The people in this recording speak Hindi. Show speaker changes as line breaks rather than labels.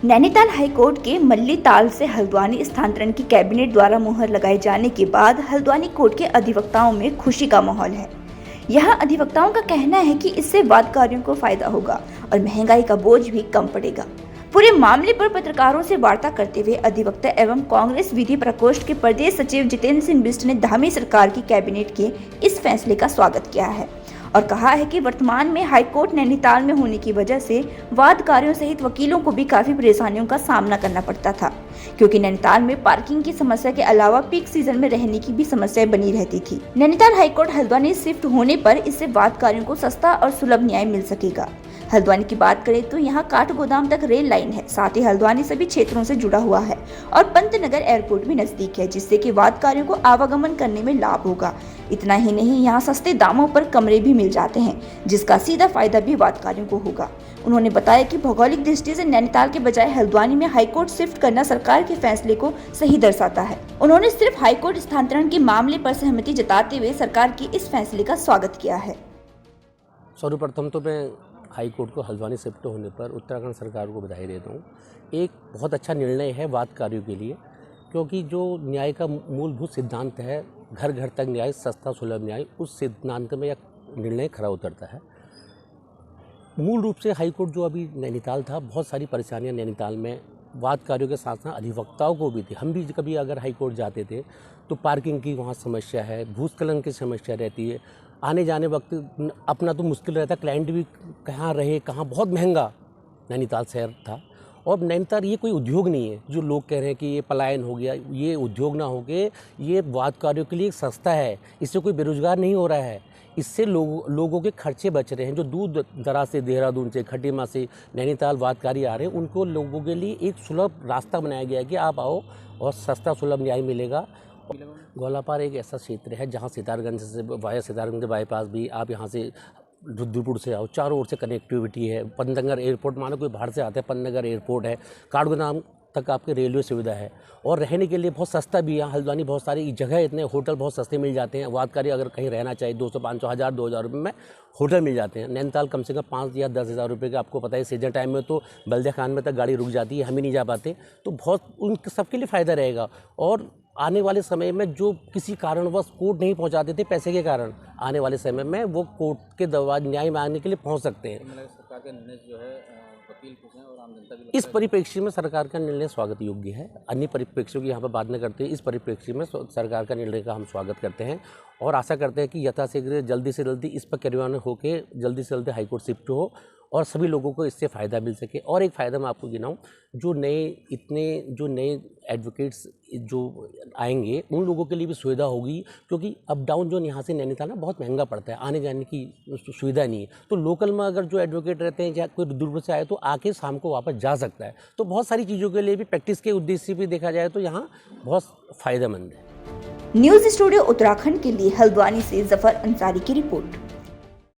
नैनीताल हाईकोर्ट के मल्लीताल से हल्द्वानी स्थानांतरण की कैबिनेट द्वारा मुहर लगाए जाने के बाद हल्द्वानी कोर्ट के अधिवक्ताओं में खुशी का माहौल है। यहाँ अधिवक्ताओं का कहना है कि इससे वादकारियों को फायदा होगा और महंगाई का बोझ भी कम पड़ेगा। पूरे मामले पर पत्रकारों से वार्ता करते हुए अधिवक्ता एवं कांग्रेस विधि प्रकोष्ठ के प्रदेश सचिव जितेंद्र सिंह बिष्ट ने धामी सरकार की कैबिनेट के इस फैसले का स्वागत किया है और कहा है कि वर्तमान में हाईकोर्ट नैनीताल में होने की वजह से वादकारियों सहित वकीलों को भी काफी परेशानियों का सामना करना पड़ता था, क्योंकि नैनीताल में पार्किंग की समस्या के अलावा पीक सीजन में रहने की भी समस्या बनी रहती थी। नैनीताल हाईकोर्ट हल्द्वानी शिफ्ट होने पर इससे वादकारियों को सस्ता और सुलभ न्याय मिल सकेगा। हल्द्वानी की बात करें तो यहाँ काठगोदाम तक रेल लाइन है, साथ ही हल्द्वानी सभी क्षेत्रों से जुड़ा हुआ है और पंतनगर एयरपोर्ट भी नजदीक है, जिससे कि वादकारियों को आवागमन करने में लाभ होगा। इतना ही नहीं, यहाँ सस्ते दामों पर कमरे भी मिल जाते हैं, जिसका सीधा फायदा भी वादकारियों को होगा। उन्होंने बताया कि भौगोलिक दृष्टि से नैनीताल के बजाय हल्द्वानी में हाईकोर्ट शिफ्ट करना सरकार के फैसले को सही दर्शाता है। उन्होंने सिर्फ हाईकोर्ट स्थानांतरण के मामले पर सहमति जताते हुए सरकार के इस फैसले का स्वागत किया है।
सर्वप्रथम तो मैं हाई कोर्ट को हल्द्वानी शिफ्ट होने पर उत्तराखंड सरकार को बधाई देता हूँ। एक बहुत अच्छा निर्णय है वादकारियों के लिए, क्योंकि जो न्याय का मूलभूत सिद्धांत है, घर घर तक न्याय, सस्ता सुलभ न्याय, उस सिद्धांत में यह निर्णय खरा उतरता है। मूल रूप से हाई कोर्ट जो अभी नैनीताल था, बहुत सारी परेशानियाँ नैनीताल में वादकारियों के साथ साथ अधिवक्ताओं को भी थी। हम भी कभी अगर हाई कोर्ट जाते थे तो पार्किंग की वहाँ समस्या है, भूस्खलन की समस्या रहती है, आने जाने वक्त अपना तो मुश्किल रहता, क्लाइंट भी कहाँ रहे कहाँ, बहुत महंगा नैनीताल शहर था। और नैनीताल ये कोई उद्योग नहीं है जो लोग कह रहे हैं कि ये पलायन हो गया, ये उद्योग ना हो के ये वादकारियों के लिए सस्ता है, इससे कोई बेरोजगार नहीं हो रहा है, इससे लोगों के खर्चे बच रहे हैं। जो दूर दराज से, देहरादून से, खटीमा से नैनीताल वादकारी आ रहे हैं, उनको लोगों के लिए एक सुलभ रास्ता बनाया गया है कि आप आओ और सस्ता सुलभ न्याय मिलेगा। गोलापार एक ऐसा क्षेत्र है जहाँ सितारगंज से वाया सितारगंज के बाईपास भी, आप यहाँ से रुद्रपुर से आओ, चारों ओर से कनेक्टिविटी है। पंतनगर एयरपोर्ट, मानो कोई बाहर से आता है, पंतनगर एयरपोर्ट है, काठगोदाम तक आपके रेलवे सुविधा है और रहने के लिए बहुत सस्ता भी है। हल्द्वानी बहुत सारी जगह, इतने होटल बहुत सस्ते मिल जाते हैं। वादकारी अगर कहीं रहना चाहिए 200, 500, 1000, 2000 रुपये में होटल मिल जाते हैं। नैनीताल कम से कम 5 या 10 हज़ार रुपये का, आपको पता है सीजन टाइम में तो बल्दिया खान में तक गाड़ी रुक जाती है, हम ही नहीं जा पाते, तो बहुत उन सबके लिए फ़ायदा रहेगा। और आने वाले समय में जो किसी कारणवश कोर्ट नहीं पहुंचाते थे पैसे के कारण, आने वाले समय में वो कोर्ट के दरवाजे न्याय मांगने के लिए पहुंच सकते हैं।
सरकार का निर्णय जो है वकील खुश हैं और आम जनता भी।
इस परिप्रेक्ष्य में सरकार का निर्णय स्वागत योग्य है। अन्य परिप्रेक्ष्यों की यहाँ पर बात न करते हैं, इस परिप्रेक्ष्य में सरकार का निर्णय का हम स्वागत करते हैं और आशा करते हैं कि यथाशीघ्र जल्दी से जल्दी इस पर कार्रवाई होकर जल्दी से जल्दी हाईकोर्ट शिफ्ट हो और सभी लोगों को इससे फ़ायदा मिल सके। और एक फ़ायदा मैं आपको गिनाऊँ, जो नए एडवोकेट्स जो आएंगे उन लोगों के लिए भी सुविधा होगी, क्योंकि अप डाउन जो यहाँ से नैनीताल ना बहुत महंगा पड़ता है, आने जाने की सुविधा नहीं है। तो लोकल में अगर जो एडवोकेट रहते हैं या कोई दूर से आए तो आके शाम को वापस जा सकता है। तो बहुत सारी चीज़ों के लिए भी, प्रैक्टिस के उद्देश्य से भी देखा जाए तो यहाँ बहुत फ़ायदेमंद है।
न्यूज स्टूडियो उत्तराखंड के लिए हल्द्वानी से जफर अंसारी की रिपोर्ट।